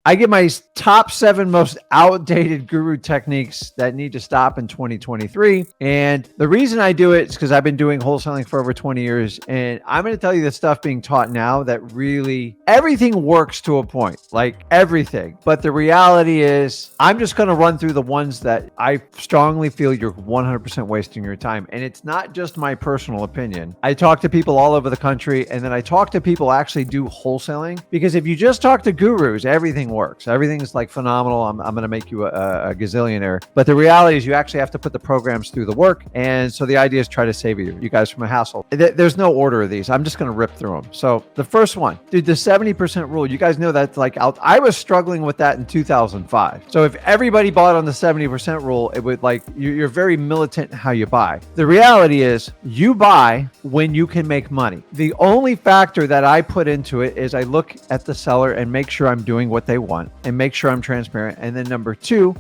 I give my top 7 most outdated guru techniques that need to stop in 2023. And the reason I do it is because I've been doing wholesaling for over 20 years. And I'm going to tell you the stuff being taught now that really everything works to a point, like everything. But the reality is I'm just going to run through the ones that I strongly feel you're 100% wasting your time. And it's not just my personal opinion. I talk to people all over the country, and then I talk to people who actually do wholesaling, because if you just talk to gurus, everything works. Everything's like phenomenal. I'm going to make you a gazillionaire. But the reality is you actually have to put the programs through the work. And so the idea is try to save you guys from a hassle. There's no order of these. I'm just going to rip through them. So the first one, dude, the 70% rule. You guys know that's like out. I was struggling with that in 2005. So if everybody bought on the 70% rule, it would like, you're very militant in how you buy. The reality is you buy when you can make money. The only factor that I put into it is I look at the seller and make sure I'm doing what they want and make sure I'm transparent. And then number 2,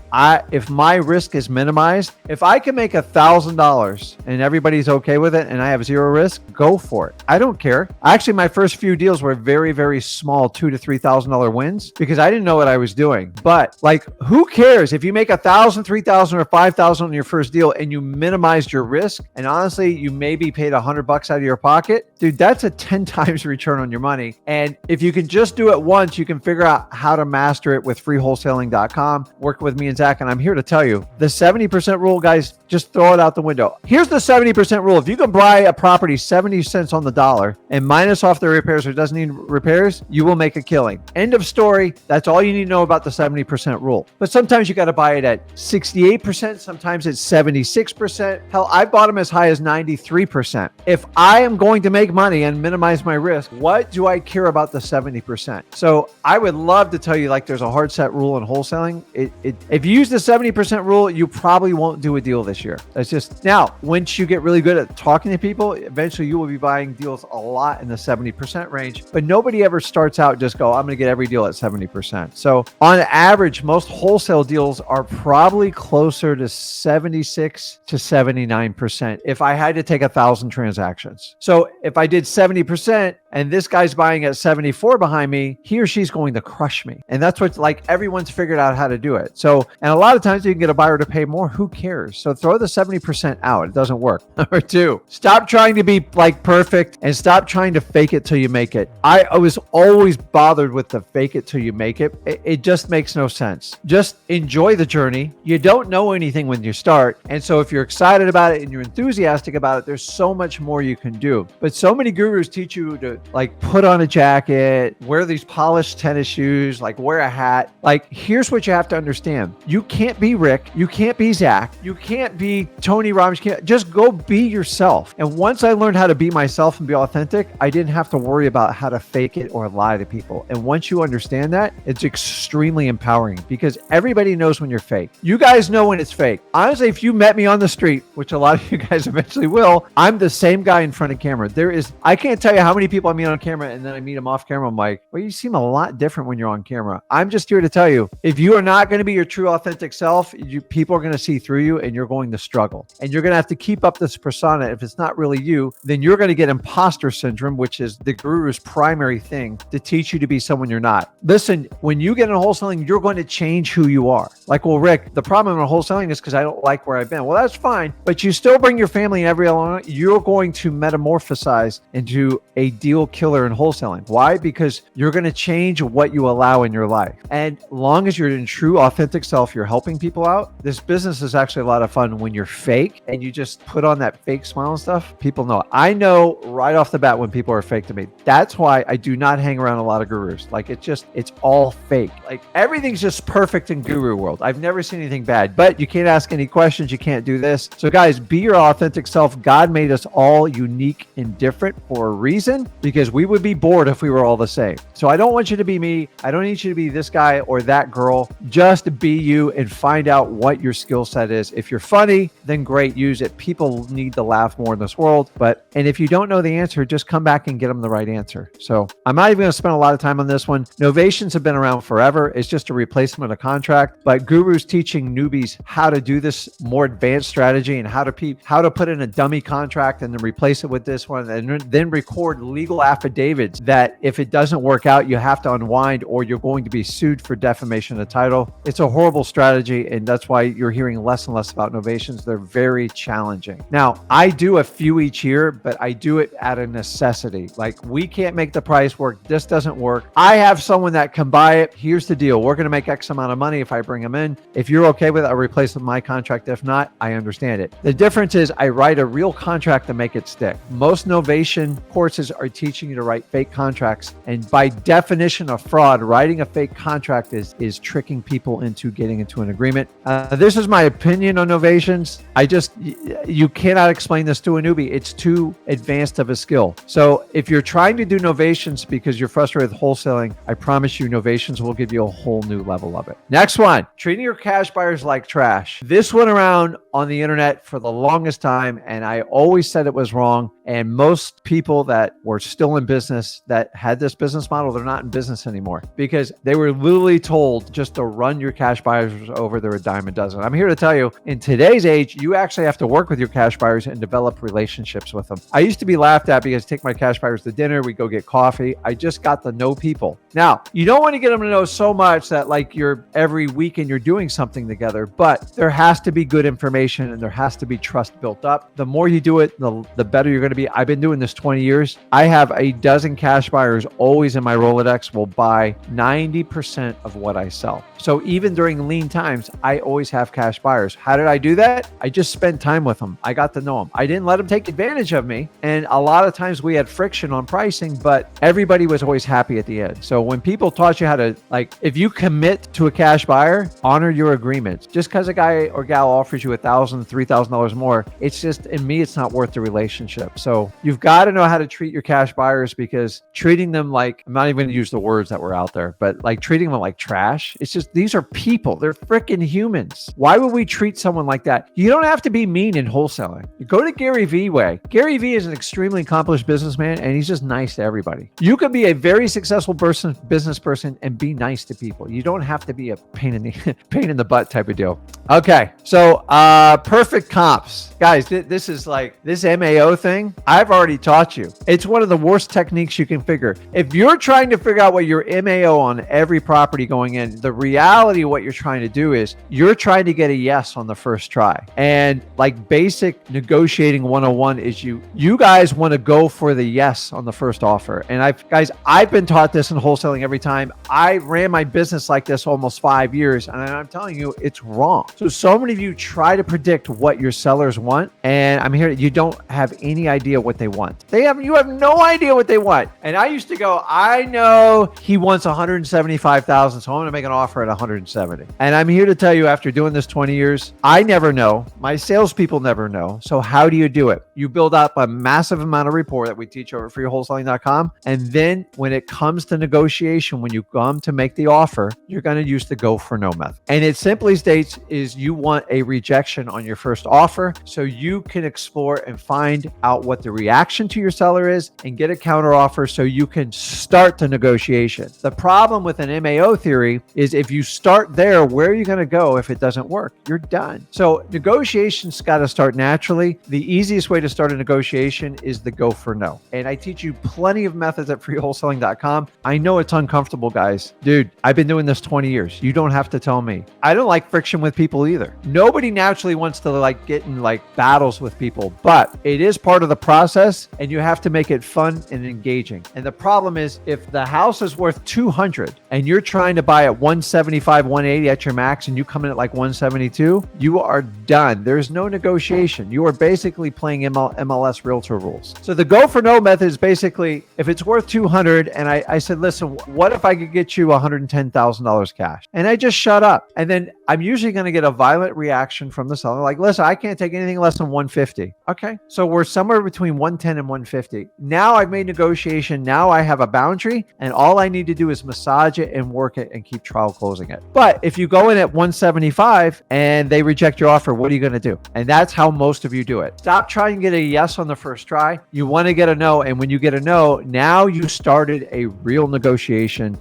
if my risk is minimized, if I can make $1,000 and everybody's okay with it and I have zero risk, go for it. I don't care. Actually, my first few deals were very, very small, $2,000 to $3,000 wins because I didn't know what I was doing. But like, who cares if you make $1,000, $3,000, or $5,000 on your first deal and you minimized your risk? And honestly, you maybe paid $100 out of your pocket. Dude, that's a 10 times return on your money. And if you can just do it once, you can figure out how to master it with freewholesaling.com. Work with me and Zach. And I'm here to tell you the 70% rule, guys, just throw it out the window. Here's the 70% rule. If you can buy a property 70 cents on the dollar and minus off the repairs or doesn't need repairs, you will make a killing. End of story. That's all you need to know about the 70% rule. But sometimes you got to buy it at 68%. Sometimes it's 76%. Hell, I bought them as high as 93%. If I am going to make money and minimize my risk, what do I care about the 70%? So I would love to tell you like there's a hard set rule in wholesaling. If you use the 70% rule, you probably won't do a deal this year. That's just, now, once you get really good at talking to people, eventually you will be buying deals a lot in the 70% range, but nobody ever starts out just go, I'm going to get every deal at 70%. So on average, most wholesale deals are probably closer to 76 to 79% if I had to take 1,000 transactions. So if I did 70% and this guy's buying at 74 behind me, he or she's going to crush me. And that's what, like, everyone's figured out how to do it. So, and a lot of times you can get a buyer to pay more. Who cares? So throw the 70% out. It doesn't work. Number 2, stop trying to be like perfect and stop trying to fake it till you make it. I was always bothered with the fake it till you make it. It just makes no sense. Just enjoy the journey. You don't know anything when you start. And so if you're excited about it and you're enthusiastic about it, there's so much more you can do. But so many gurus teach you to like put on a jacket, wear these polished tennis shoes, like wear a hat. Like, here's what you have to understand. You can't be Rick. You can't be Zach. You can't be Tony Robbins. Just go be yourself. And once I learned how to be myself and be authentic, I didn't have to worry about how to fake it or lie to people. And once you understand that, it's extremely empowering because everybody knows when you're fake. You guys know when it's fake. Honestly, if you met me on the street, which a lot of you guys eventually will, I'm the same guy in front of camera. I can't tell you how many people I meet on camera and then I meet them off camera. I'm like, well, you seem a lot different when you're on camera. I'm just here to tell you, if you are not going to be your true authentic self, people are going to see through you and you're going to struggle. And you're going to have to keep up this persona. If it's not really you, then you're going to get imposter syndrome, which is the guru's primary thing to teach you to be someone you're not. Listen, when you get into wholesaling, you're going to change who you are. Like, well, Rick, the problem in wholesaling is because I don't like where I've been. Well, that's fine, but you still bring your family in every element. You're going to metamorphosize into a deal killer in wholesaling. Why? Because you're going to change what you allow in your life. And long as you're in true authentic self, you're helping people out. This business is actually a lot of fun when you're fake and you just put on that fake smile and stuff. People know it. I know right off the bat when people are fake to me. That's why I do not hang around a lot of gurus. Like, it's all fake. Like, everything's just perfect in guru world. I've never seen anything bad, but you can't ask any questions. You can't do this. So guys, be your authentic self. God made us all unique and different for a reason, because we would be bored if we were all the same. So I don't want you to be me. I don't need you to be this guy or that girl. Just be you and find out what your skill set is. If you're funny, then great, use it. People need to laugh more in this world. And if you don't know the answer, just come back and get them the right answer. So I'm not even going to spend a lot of time on this one. Novations have been around forever. It's just a replacement of contract, but gurus teaching newbies how to do this more advanced strategy and how to put in a dummy contract and then replace it with this one and then record legal legal affidavits that if it doesn't work out, you have to unwind or you're going to be sued for defamation of title. It's a horrible strategy, and that's why you're hearing less and less about novations. They're very challenging. Now, I do a few each year, but I do it out of necessity. Like, we can't make the price work. This doesn't work. I have someone that can buy it. Here's the deal. We're going to make X amount of money if I bring them in. If you're okay with it, I'll replace with my contract. If not, I understand it. The difference is I write a real contract to make it stick. Most Novation courses are teaching you to write fake contracts. And by definition of fraud, writing a fake contract is tricking people into getting into an agreement. This is my opinion on novations. You cannot explain this to a newbie. It's too advanced of a skill. So if you're trying to do novations because you're frustrated with wholesaling, I promise you novations will give you a whole new level of it. Next one, treating your cash buyers like trash. This went around on the internet for the longest time, and I always said it was wrong. And most people that were still in business that had this business model, they're not in business anymore because they were literally told just to run your cash buyers over. They're a dime a dozen. I'm here to tell you, in today's age, you actually have to work with your cash buyers and develop relationships with them. I used to be laughed at because I take my cash buyers to dinner, we go get coffee. I just got to know people. Now, you don't want to get them to know so much that like you're every weekend you're doing something together, but there has to be good information and there has to be trust built up. The more you do it, the better you're going to be. I've been doing this 20 years. I have a dozen cash buyers always in my Rolodex will buy 90% of what I sell. So even during lean times, I always have cash buyers. How did I do that? I just spent time with them. I got to know them. I didn't let them take advantage of me. And a lot of times we had friction on pricing, but everybody was always happy at the end. So when people taught you how to, like, if you commit to a cash buyer, honor your agreements. Just because a guy or gal offers you $1,000, $3,000 more, it's just, in me, it's not worth the relationship. So you've got to know how to treat your cash buyers, because treating them like, I'm not even going to use the words that were out there, but like treating them like trash, it's just, these are people. They're freaking humans. Why would we treat someone like that? You don't have to be mean in wholesaling. You go to Gary Vee way. Gary Vee is an extremely accomplished businessman, and he's just nice to everybody. You can be a very successful business person and be nice to people. You don't have to be a pain in the butt type of deal. Okay, so perfect comps. Guys, this is like, this MAO thing, I've already taught you. It's one of the worst techniques you can figure. If you're trying to figure out what your MAO on every property going in, the reality of what you're trying to do is you're trying to get a yes on the first try. And like basic negotiating 101 is you guys want to go for the yes on the first offer. And I've been taught this in wholesaling every time. I ran my business like this almost 5 years, and I'm telling you, it's wrong. So many of you try to predict what your sellers want, and I'm here, you don't have any idea what they want. You have no idea what they want. And I used to go, I know he wants 175,000, so I'm going to make an offer at 170. And I'm here to tell you, after doing this 20 years, I never know. My salespeople never know. So how do you do it? You build up a massive amount of rapport that we teach over at freewholesaling.com. And then when it comes to negotiation, when you come to make the offer, you're going to use the go for no method. And it simply states is you want a rejection on your first offer so you can explore and find out what the reaction to your seller is and get a counter offer so you can start the negotiation. The problem with an MAO theory is if you start there, where are you going to go if it doesn't work? You're done. So negotiations got to start naturally. The easiest way to start a negotiation is the go for no. And I teach you plenty of methods at freewholesaling.com. I know it's uncomfortable, guys. Dude, I've been doing this 20 years. You don't have to tell me. I don't like friction with people either. Nobody naturally wants to like get in like battles with people, but it is part of the process and you have to make it fun and engaging. And the problem is if the house is worth 200 and you're trying to buy at 175, 180 at your max and you come in at like 172, you are done. There's no negotiation. You are basically playing MLS realtor rules. So the go for no method is basically if it's worth 200 and I said, listen, what if I could get you $110,000 cash? And I just shut up. And then I'm usually going to get a violent reaction from the seller. Like, listen, I can't take anything less than 150. Okay. So we're somewhere between 110 and 150. Now I've made negotiation. Now I have a boundary and all I need to do is massage it and work it and keep trial closing it. But if you go in at 175 and they reject your offer, what are you going to do? And that's how most of you do it. Stop trying to get a yes on the first try. You want to get a no. And when you get a no, now you started a real negotiation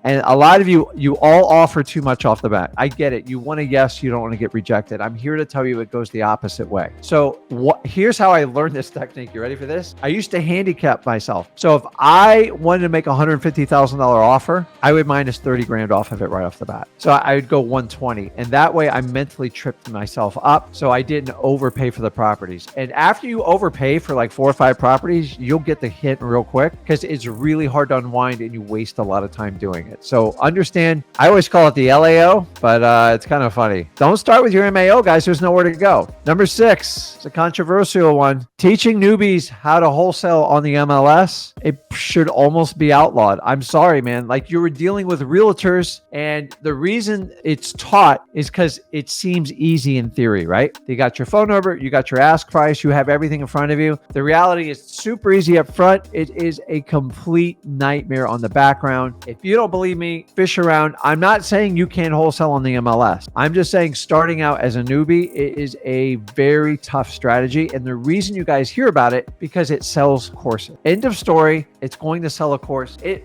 and a lot of you all offer too much off the bat. I get it. it. You want a yes, you don't want to get rejected. I'm here to tell you it goes the opposite way. So here's how I learned this technique. You ready for this? I used to handicap myself. So if I wanted to make a $150,000 offer, I would minus 30 grand off of it right off the bat. So I would go 120. And that way I mentally tripped myself up so I didn't overpay for the properties. And after you overpay for like 4 or 5 properties, you'll get the hit real quick because it's really hard to unwind and you waste a lot of time doing it. So understand, I always call it the LAO, but it's kind of funny. Don't start with your MAO, guys. There's nowhere to go. Number 6, it's a controversial one. Teaching newbies how to wholesale on the MLS, it should almost be outlawed. I'm sorry, man. Like, you were dealing with realtors, and the reason it's taught is because it seems easy in theory, right? You got your phone number, you got your ask price, you have everything in front of you. The reality is super easy up front. It is a complete nightmare on the background. If you don't believe me, fish around. I'm not saying you can't wholesale on the MLS. I'm just saying starting out as a newbie, it is a very tough strategy. And the reason you guys hear about it, because it sells courses. End of story. It's going to sell a course. It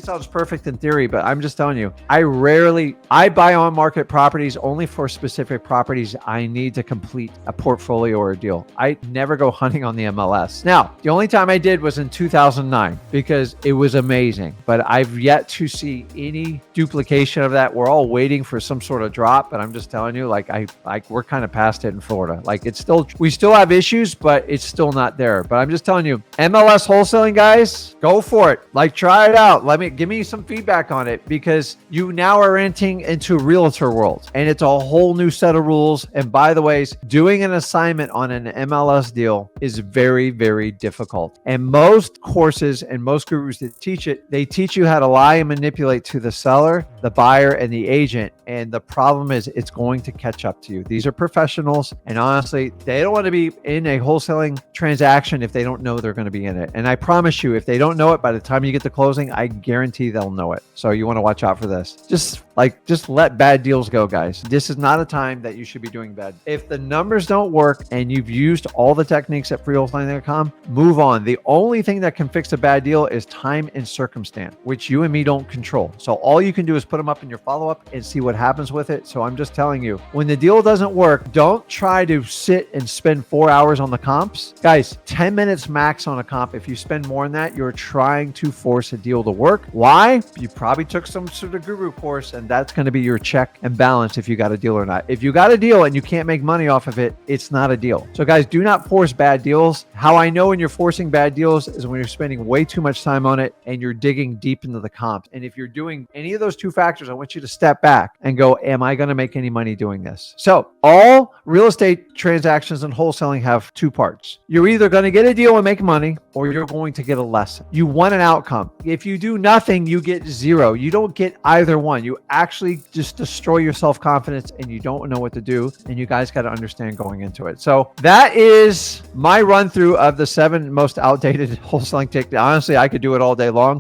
sounds perfect in theory, but I'm just telling you, I buy on market properties only for specific properties I need to complete a portfolio or a deal. I never go hunting on the MLS. Now, the only time I did was in 2009 because it was amazing, but I've yet to see any duplication of that. We're all waiting for some sort of drop, but I'm just telling you, we're kind of past it in Florida. We still have issues, but it's still not there. But I'm just telling you, MLS wholesaling, guys, go for it. Try it out. Give me some feedback on it, because you now are entering into realtor world and it's a whole new set of rules. And by the way, doing an assignment on an MLS deal is very, very difficult. And most courses and most gurus that teach it, they teach you how to lie and manipulate to the seller, the buyer, and the agent. And the problem is it's going to catch up to you. These are professionals. And honestly, they don't want to be in a wholesaling transaction if they don't know they're going to be in it. And I promise you, if they don't know it, by the time you get to closing, I guarantee they'll know it. So you want to watch out for this. Just let bad deals go, guys. This is not a time that you should be doing bad. If the numbers don't work and you've used all the techniques at freewholesaling.com, move on. The only thing that can fix a bad deal is time and circumstance, which you and me don't control. So all you can do is put them up in your follow-up and see what happens with it. So I'm just telling you, when the deal doesn't work, don't try to sit and spend 4 hours on the comps. Guys, 10 minutes max on a comp. If you spend more than that, you're trying to force a deal to work. Why? You probably took some sort of guru course, and that's going to be your check and balance if you got a deal or not. If you got a deal and you can't make money off of it, it's not a deal. So guys, do not force bad deals. How I know when you're forcing bad deals is when you're spending way too much time on it and you're digging deep into the comps. And if you're doing any of those two factors, I want you to step back and go, am I going to make any money doing this? So all real estate transactions and wholesaling have two parts. You're either going to get a deal and make money, or you're going to get a lesson. You want an outcome. If you do nothing, you get zero. You don't get either one. You actually just destroy your self-confidence and you don't know what to do. And you guys got to understand going into it. So that is my run through of the 7 most outdated wholesaling techniques. Honestly, I could do it all day long.